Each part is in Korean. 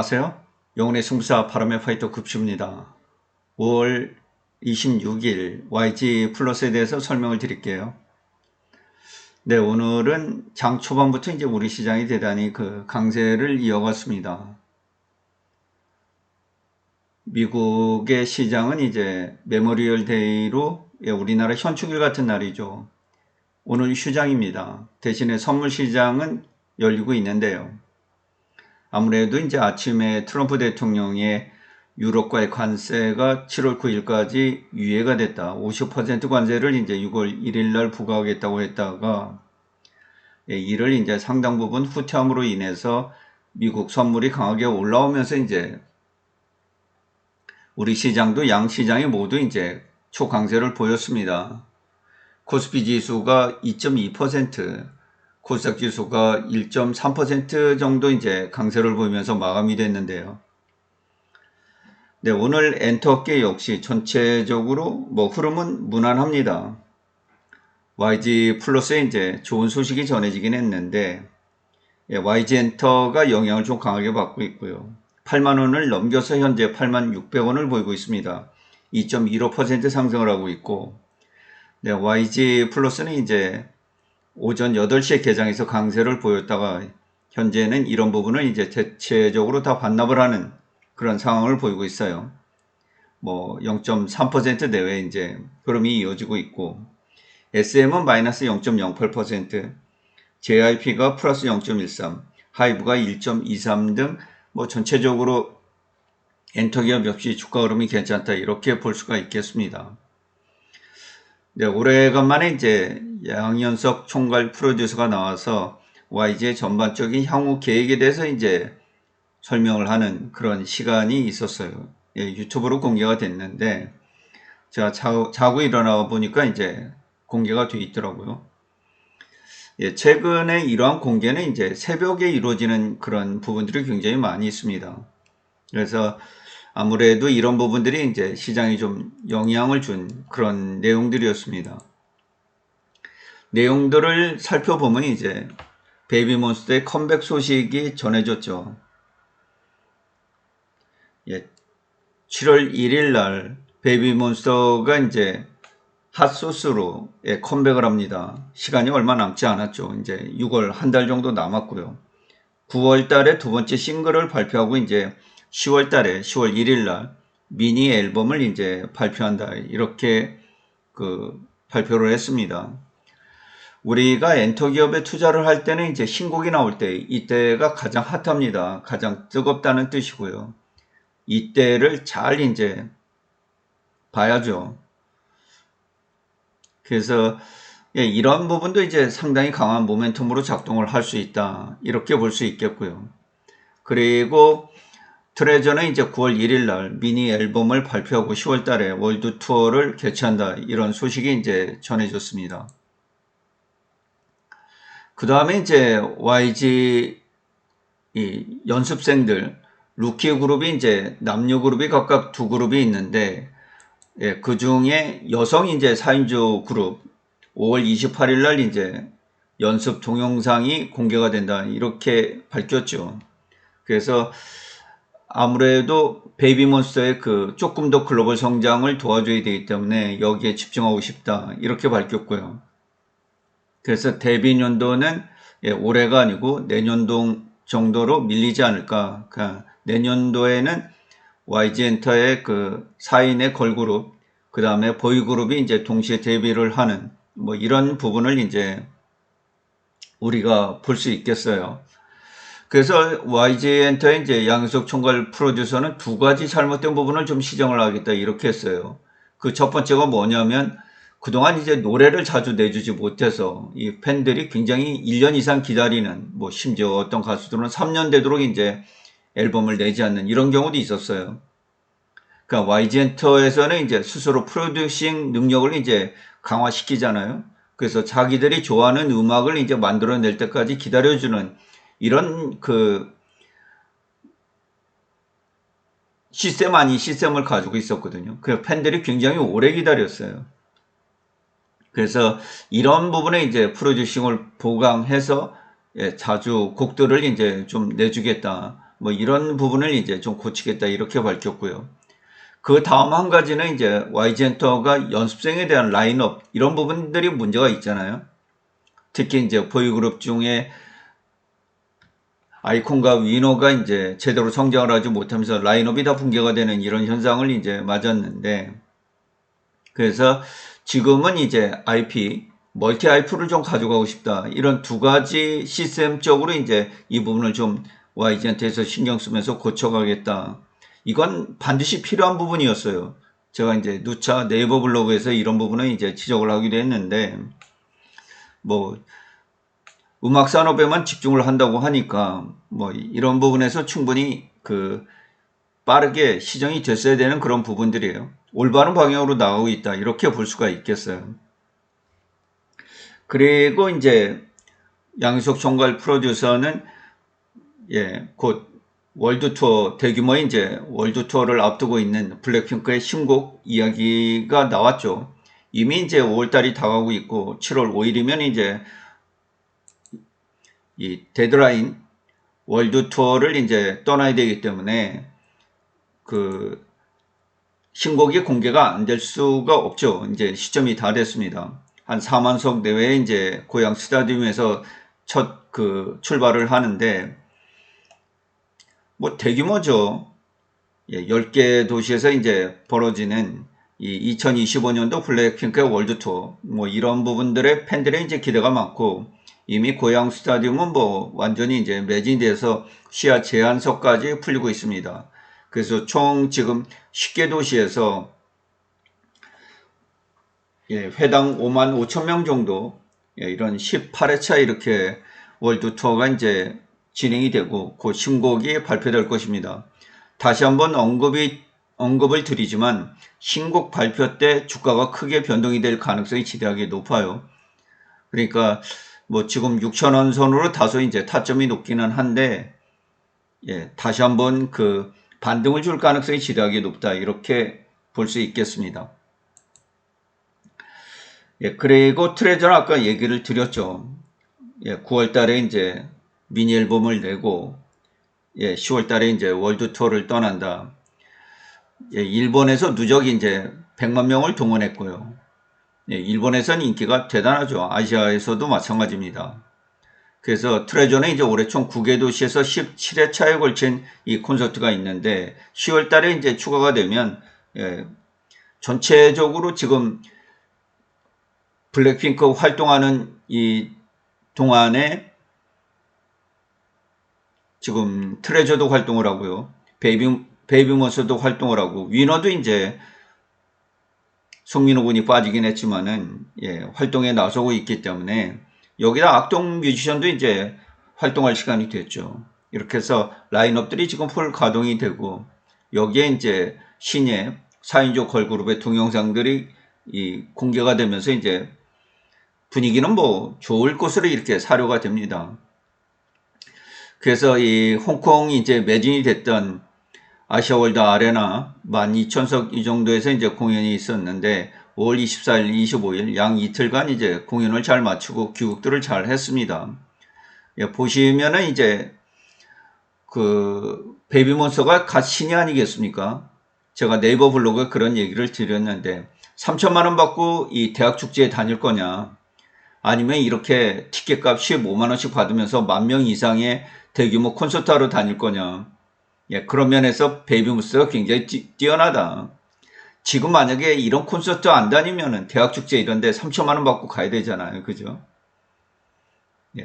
안녕하세요. 영혼의 승부사 바람의 파이터 급식입니다. 5월 26일 YG 플러스에 대해서 설명을 드릴게요. 네, 오늘은 장 초반부터 이제 우리 시장이 대단히 강세를 이어갔습니다. 미국의 시장은 이제 메모리얼 데이로 우리나라 현충일 같은 날이죠. 오늘 휴장입니다. 대신에 선물 시장은 열리고 있는데요. 아무래도 이제 아침에 트럼프 대통령의 유럽과의 관세가 7월 9일까지 유예가 됐다. 50% 관세를 이제 6월 1일 날 부과하겠다고 했다가 이를 이제 상당 부분 후퇴함으로 인해서 미국 선물이 강하게 올라오면서 이제 우리 시장도 양 시장이 모두 이제 초강세를 보였습니다. 코스피 지수가 2.2%, 코스닥 지수가 1.3% 정도 이제 강세를 보이면서 마감이 됐는데요. 네, 오늘 엔터계 역시 전체적으로 흐름은 무난합니다. YG 플러스에 이제 좋은 소식이 전해지긴 했는데, YG 엔터가 영향을 좀 강하게 받고 있고요. 8만원을 넘겨서 현재 8만600원을 보이고 있습니다. 2.15% 상승을 하고 있고, 네, YG 플러스는 이제 오전 8시에 개장해서 강세를 보였다가 현재는 이런 부분을 이제 대체적으로 다 반납을 하는 그런 상황을 보이고 있어요. 0.3% 내외 이제 흐름이 이어지고 있고, SM은 마이너스 0.08%, JIP가 플러스 0.13, 하이브가 1.23 등 전체적으로 엔터기업 역시 주가 흐름이 괜찮다 이렇게 볼 수가 있겠습니다. 네, 오래간만에 이제 양현석 총괄 프로듀서가 나와서 YG의 전반적인 향후 계획에 대해서 이제 설명을 하는 그런 시간이 있었어요. 유튜브로 공개가 됐는데 제가 자고 일어나 보니까 이제 공개가 돼 있더라고요. 최근에 이러한 공개는 이제 새벽에 이루어지는 그런 부분들이 굉장히 많이 있습니다. 그래서 아무래도 이런 부분들이 이제 시장에 좀 영향을 준 그런 내용들이었습니다. 내용들을 살펴보면 이제 베이비몬스터의 컴백 소식이 전해졌죠. 7월 1일 날 베이비몬스터가 이제 핫소스로 컴백을 합니다. 시간이 얼마 남지 않았죠. 이제 6월 한 달 정도 남았고요. 9월 달에 두 번째 싱글을 발표하고 이제 10월 달에 10월 1일 날 미니 앨범을 이제 발표한다. 이렇게 발표를 했습니다. 우리가 엔터기업에 투자를 할 때는 이제 신곡이 나올 때 이때가 가장 핫합니다. 가장 뜨겁다는 뜻이고요. 이때를 잘 이제 봐야죠. 그래서 이런 부분도 이제 상당히 강한 모멘텀으로 작동을 할 수 있다. 이렇게 볼 수 있겠고요. 그리고 트레저는 이제 9월 1일 날 미니 앨범을 발표하고 10월 달에 월드 투어를 개최한다. 이런 소식이 이제 전해졌습니다. 그 다음에 이제 YG 연습생들 루키 그룹이 이제 남녀 그룹이 각각 두 그룹이 있는데 그 중에 여성 이제 4인조 그룹 5월 28일 날 이제 연습 동영상이 공개가 된다 이렇게 밝혔죠. 그래서 아무래도 베이비몬스터의 조금 더 글로벌 성장을 도와줘야 되기 때문에 여기에 집중하고 싶다 이렇게 밝혔고요. 그래서 데뷔 연도는 올해가 아니고 내년도 정도로 밀리지 않을까. 그러니까 내년도에는 YG 엔터의 4인의 걸그룹, 그 다음에 보이그룹이 이제 동시에 데뷔를 하는 이런 부분을 이제 우리가 볼 수 있겠어요. 그래서 YG 엔터의 이제 양현석 총괄 프로듀서는 두 가지 잘못된 부분을 좀 시정을 하겠다 이렇게 했어요. 그 첫 번째가 뭐냐면 그동안 이제 노래를 자주 내주지 못해서 이 팬들이 굉장히 1년 이상 기다리는 심지어 어떤 가수들은 3년 되도록 이제 앨범을 내지 않는 이런 경우도 있었어요. 그러니까 YG 엔터에서는 이제 스스로 프로듀싱 능력을 이제 강화시키잖아요. 그래서 자기들이 좋아하는 음악을 이제 만들어낼 때까지 기다려주는 이런 시스템 아닌 시스템을 가지고 있었거든요. 그 팬들이 굉장히 오래 기다렸어요. 그래서 이런 부분에 이제 프로듀싱을 보강해서 자주 곡들을 이제 좀 내주겠다. 뭐 이런 부분을 이제 좀 고치겠다 이렇게 밝혔고요. 그 다음 한 가지는 이제 Y젠터가 연습생에 대한 라인업 이런 부분들이 문제가 있잖아요. 특히 이제 보이그룹 중에 아이콘과 위너가 이제 제대로 성장을 하지 못하면서 라인업이 다 붕괴가 되는 이런 현상을 이제 맞았는데, 그래서 지금은 이제 IP, 멀티 IP를 좀 가져가고 싶다. 이런 두 가지 시스템적으로 이제 이 부분을 좀 Y젠트에서 신경 쓰면서 고쳐가겠다. 이건 반드시 필요한 부분이었어요. 제가 이제 누차 네이버 블로그에서 이런 부분은 이제 지적을 하기도 했는데, 뭐 음악 산업에만 집중을 한다고 하니까 뭐 이런 부분에서 충분히 그 빠르게 시정이 됐어야 되는 그런 부분들이에요. 올바른 방향으로 나가고 있다 이렇게 볼 수가 있겠어요. 그리고 이제 양희석 총괄 프로듀서는 곧 월드 투어 대규모의 이제 월드 투어를 앞두고 있는 블랙핑크의 신곡 이야기가 나왔죠. 이미 이제 5월달이 다가오고 있고 7월 5일이면 이제 이 데드라인 월드 투어를 이제 떠나야 되기 때문에 그 신곡이 공개가 안 될 수가 없죠. 이제 시점이 다 됐습니다. 한 4만석 내외에 이제 고향 스타디움에서 첫 그 출발을 하는데 뭐 대규모죠. 10개 도시에서 이제 벌어지는 이 2025년도 블랙핑크의 월드 투어 뭐 이런 부분들의 팬들의 이제 기대가 많고 이미 고향 스타디움은 뭐 완전히 이제 매진돼서 시야 제한석까지 풀리고 있습니다. 그래서 총 지금 10개 도시에서 회당 5만 5천 명 정도 이런 18회차 이렇게 월드 투어가 이제 진행이 되고 곧 신곡이 발표될 것입니다. 다시 한번 언급을 드리지만 신곡 발표 때 주가가 크게 변동이 될 가능성이 지대하게 높아요. 그러니까 뭐 지금 6,000원 선으로 다소 이제 타점이 높기는 한데 다시 한번 그 반등을 줄 가능성이 지대하게 높다 이렇게 볼 수 있겠습니다. 그리고 트레저는 아까 얘기를 드렸죠. 9월 달에 이제 미니 앨범을 내고 10월 달에 이제 월드 투어를 떠난다. 일본에서 누적 이제 100만 명을 동원했고요. 일본에서는 인기가 대단하죠. 아시아에서도 마찬가지입니다. 그래서 트레저는 이제 올해 총 9개 도시에서 17회차에 걸친 이 콘서트가 있는데 10월 달에 이제 추가가 되면 전체적으로 지금 블랙핑크 활동하는 이 동안에 지금 트레저도 활동을 하고요. 베이비몬스터도 활동을 하고 위너도 이제 송민호 군이 빠지긴 했지만은 활동에 나서고 있기 때문에 여기다 악동 뮤지션도 이제 활동할 시간이 됐죠. 이렇게 해서 라인업들이 지금 풀 가동이 되고 여기에 이제 신예 4인조 걸그룹의 동영상들이 공개가 되면서 이제 분위기는 뭐 좋을 것으로 이렇게 사료가 됩니다. 그래서 이 홍콩이 이제 매진이 됐던 아시아월드 아레나 12,000석 이 정도에서 이제 공연이 있었는데 5월 24일, 25일 양 이틀간 이제 공연을 잘 마치고 귀국들을 잘 했습니다. 보시면은 이제 그 베이비몬스터가 갓 신이 아니겠습니까? 제가 네이버 블로그에 그런 얘기를 드렸는데 3천만 원 받고 이 대학 축제에 다닐 거냐? 아니면 이렇게 티켓값 15만 원씩 받으면서 10,000명 이상의 대규모 콘서트 하러 다닐 거냐? 그런 면에서 베이비몬스터가 굉장히 뛰어나다. 지금 만약에 이런 콘서트 안 다니면은 대학 축제 이런데 3천만 원 받고 가야 되잖아요. 그죠?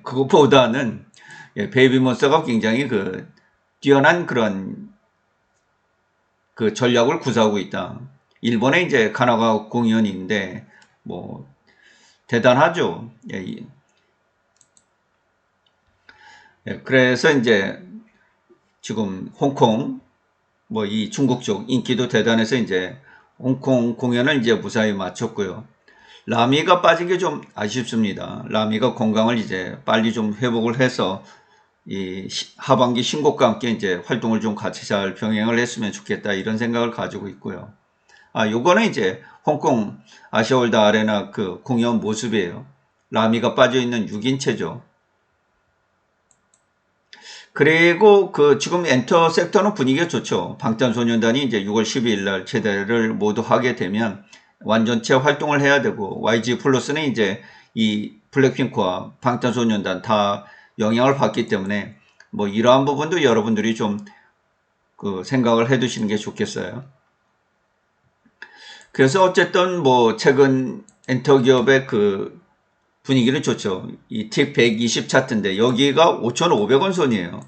그것보다는 베이비몬스터가 굉장히 그 뛰어난 그런 그 전략을 구사하고 있다. 일본에 이제 가나가 공연인데 뭐 대단하죠. 그래서 이제 지금 홍콩 뭐 이 중국 쪽 인기도 대단해서 이제 홍콩 공연을 이제 무사히 마쳤고요. 라미가 빠진 게 좀 아쉽습니다. 라미가 건강을 이제 빨리 좀 회복을 해서 이 하반기 신곡과 함께 이제 활동을 좀 같이 잘 병행을 했으면 좋겠다 이런 생각을 가지고 있고요. 요거는 이제 홍콩 아시아월드 아레나 그 공연 모습이에요. 라미가 빠져 있는 6인체죠. 그리고 그 지금 엔터 섹터는 분위기가 좋죠. 방탄소년단이 이제 6월 12일 날 제대를 모두 하게 되면 완전체 활동을 해야 되고, YG 플러스는 이제 이 블랙핑크와 방탄소년단 다 영향을 받기 때문에 뭐 이러한 부분도 여러분들이 좀 그 생각을 해 두시는 게 좋겠어요. 그래서 어쨌든 뭐 최근 엔터 기업의 그 분위기는 좋죠. 이 틱 120 차트인데 여기가 5,500원 선이에요.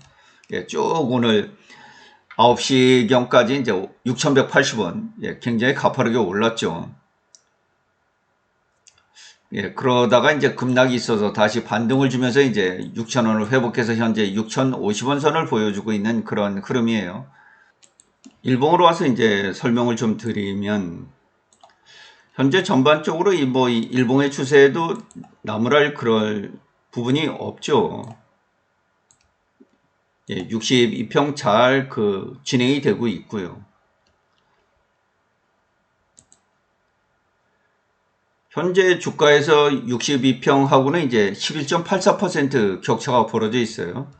예, 쭉 오늘 9시경까지 이제 6,180원. 예, 굉장히 가파르게 올랐죠. 예, 그러다가 이제 급락이 있어서 다시 반등을 주면서 이제 6,000원을 회복해서 현재 6,050원 선을 보여주고 있는 그런 흐름이에요. 일봉으로 와서 이제 설명을 좀 드리면, 현재 전반적으로 이 일봉의 추세에도 나무랄 그럴 부분이 없죠. 예, 62평 잘 그 진행이 되고 있고요. 현재 주가에서 62평하고는 이제 11.84% 격차가 벌어져 있어요.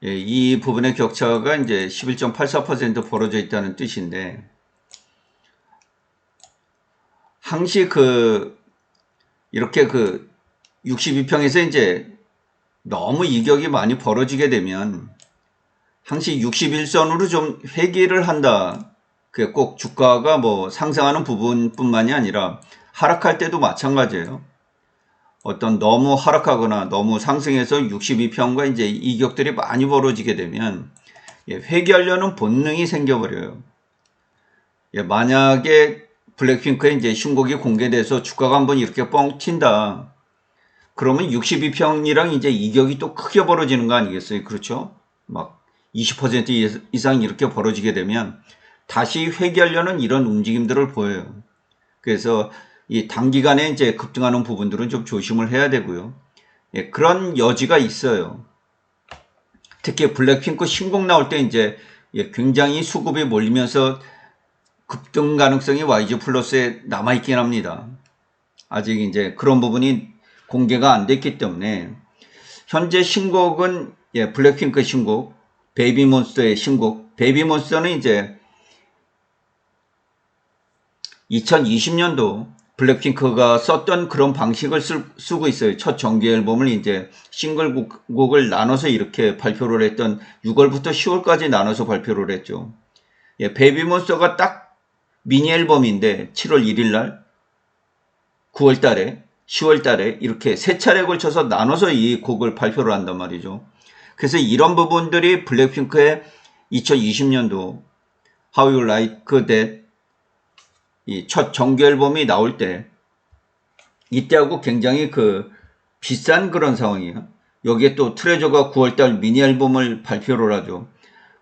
예, 이 부분의 격차가 이제 11.84% 벌어져 있다는 뜻인데, 항시 이렇게 62평에서 이제 너무 이격이 많이 벌어지게 되면 항시 61선으로 좀 회귀를 한다. 그게 꼭 주가가 뭐 상승하는 부분뿐만이 아니라 하락할 때도 마찬가지예요. 어떤 너무 하락하거나 너무 상승해서 62평과 이제 이격들이 많이 벌어지게 되면 회귀하려는 본능이 생겨버려요. 만약에 블랙핑크의 이제 신곡이 공개돼서 주가가 한번 이렇게 뻥 튄다. 그러면 62평이랑 이제 이격이 또 크게 벌어지는 거 아니겠어요? 그렇죠? 막 20% 이상 이렇게 벌어지게 되면 다시 회귀하려는 이런 움직임들을 보여요. 그래서 이 단기간에 이제 급등하는 부분들은 좀 조심을 해야 되고요. 예, 그런 여지가 있어요. 특히 블랙핑크 신곡 나올 때 이제 굉장히 수급이 몰리면서 급등 가능성이 YG 플러스에 남아있긴 합니다. 아직 이제 그런 부분이 공개가 안 됐기 때문에 현재 신곡은 블랙핑크 신곡, 베이비몬스터의 신곡. 베이비몬스터는 이제 2020년도 블랙핑크가 썼던 그런 방식을 쓰고 있어요. 첫 정규 앨범을 이제 싱글곡을 나눠서 이렇게 발표를 했던 6월부터 10월까지 나눠서 발표를 했죠. 베이비몬스터가 딱 미니 앨범인데 7월 1일 날, 9월 달에, 10월 달에 이렇게 세 차례에 걸쳐서 나눠서 이 곡을 발표를 한단 말이죠. 그래서 이런 부분들이 블랙핑크의 2020년도 How You Like That 이 첫 정규 앨범이 나올 때 이때하고 굉장히 비싼 그런 상황이에요. 여기에 또 트레저가 9월달 미니 앨범을 발표를 하죠.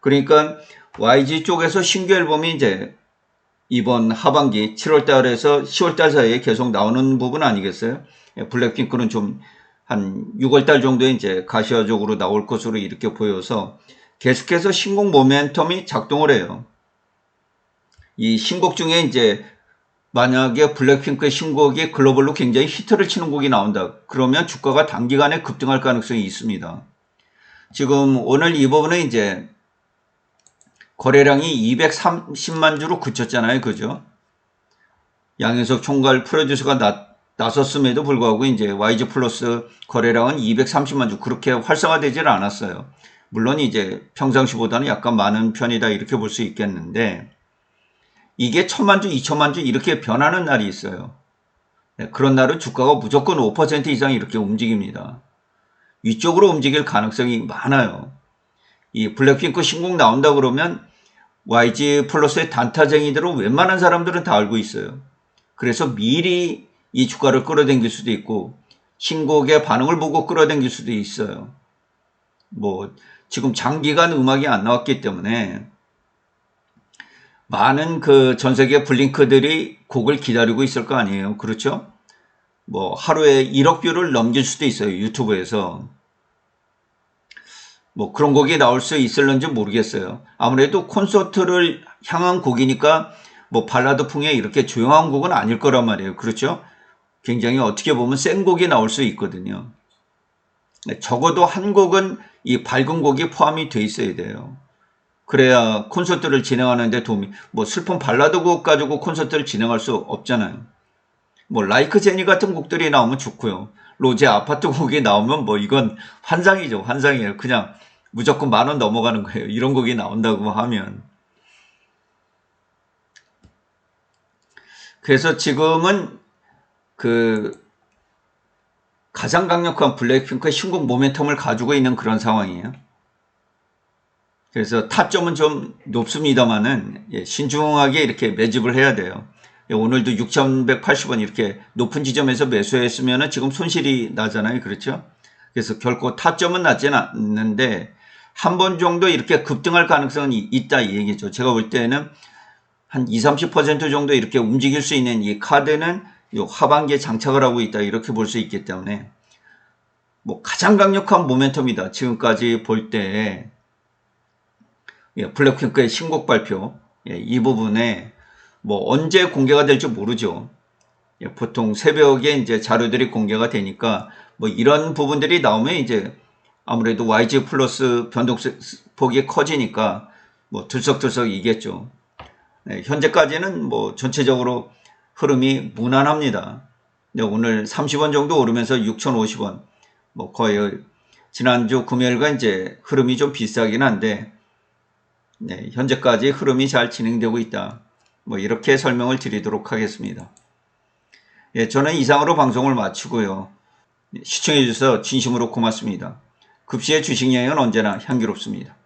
그러니까 YG 쪽에서 신규 앨범이 이제 이번 하반기 7월달에서 10월달 사이에 계속 나오는 부분 아니겠어요? 블랙핑크는 좀 한 6월달 정도에 이제 가시화적으로 나올 것으로 이렇게 보여서 계속해서 신곡 모멘텀이 작동을 해요. 이 신곡 중에 이제 만약에 블랙핑크의 신곡이 글로벌로 굉장히 히트를 치는 곡이 나온다. 그러면 주가가 단기간에 급등할 가능성이 있습니다. 지금 오늘 이 부분은 이제 거래량이 230만 주로 그쳤잖아요. 그죠? 양현석 총괄 프로듀서가 나섰음에도 불구하고 이제 YG 플러스 거래량은 230만 주 그렇게 활성화되지는 않았어요. 물론 이제 평상시보다는 약간 많은 편이다 이렇게 볼 수 있겠는데 이게 1000만 주, 2000만 주 이렇게 변하는 날이 있어요. 그런 날은 주가가 무조건 5% 이상 이렇게 움직입니다. 위쪽으로 움직일 가능성이 많아요. 이 블랙핑크 신곡 나온다 그러면 YG 플러스의 단타쟁이들은 웬만한 사람들은 다 알고 있어요. 그래서 미리 이 주가를 끌어당길 수도 있고 신곡의 반응을 보고 끌어당길 수도 있어요. 뭐 지금 장기간 음악이 안 나왔기 때문에 많은 전 세계 블링크들이 곡을 기다리고 있을 거 아니에요. 그렇죠? 뭐 하루에 1억 뷰를 넘길 수도 있어요. 유튜브에서. 뭐 그런 곡이 나올 수 있을런지 모르겠어요. 아무래도 콘서트를 향한 곡이니까 뭐 발라드풍의 이렇게 조용한 곡은 아닐 거란 말이에요. 그렇죠? 굉장히 어떻게 보면 센 곡이 나올 수 있거든요. 적어도 한 곡은 이 밝은 곡이 포함이 돼 있어야 돼요. 그래야 콘서트를 진행하는데 도움이, 뭐 슬픈 발라드 곡 가지고 콘서트를 진행할 수 없잖아요. 뭐 라이크 제니 같은 곡들이 나오면 좋고요. 로제 아파트 곡이 나오면 뭐 이건 환상이죠. 환상이에요. 그냥 무조건 10,000원 넘어가는 거예요. 이런 곡이 나온다고 하면. 그래서 지금은 그 가장 강력한 블랙핑크의 신곡 모멘텀을 가지고 있는 그런 상황이에요. 그래서 타점은 좀 높습니다만은 신중하게 이렇게 매집을 해야 돼요. 오늘도 6,180원 이렇게 높은 지점에서 매수했으면 지금 손실이 나잖아요. 그렇죠? 그래서 결코 타점은 낮지는 않는데 한 번 정도 이렇게 급등할 가능성은 있다 이 얘기죠. 제가 볼 때는 한 20-30% 정도 이렇게 움직일 수 있는 이 카드는 요 하반기에 장착을 하고 있다 이렇게 볼 수 있기 때문에 뭐 가장 강력한 모멘텀이다. 지금까지 볼 때 블랙핑크의 신곡 발표 이 부분에 뭐 언제 공개가 될지 모르죠. 보통 새벽에 이제 자료들이 공개가 되니까 뭐 이런 부분들이 나오면 이제 아무래도 YG 플러스 변동폭이 커지니까 뭐 들썩들썩이겠죠. 현재까지는 뭐 전체적으로 흐름이 무난합니다. 오늘 30원 정도 오르면서 6,050원, 뭐 거의 지난주 금요일과 이제 흐름이 좀 비슷하긴 한데, 현재까지 흐름이 잘 진행되고 있다. 뭐 이렇게 설명을 드리도록 하겠습니다. 저는 이상으로 방송을 마치고요. 시청해 주셔서 진심으로 고맙습니다. 급시의 주식 여행은 언제나 향기롭습니다.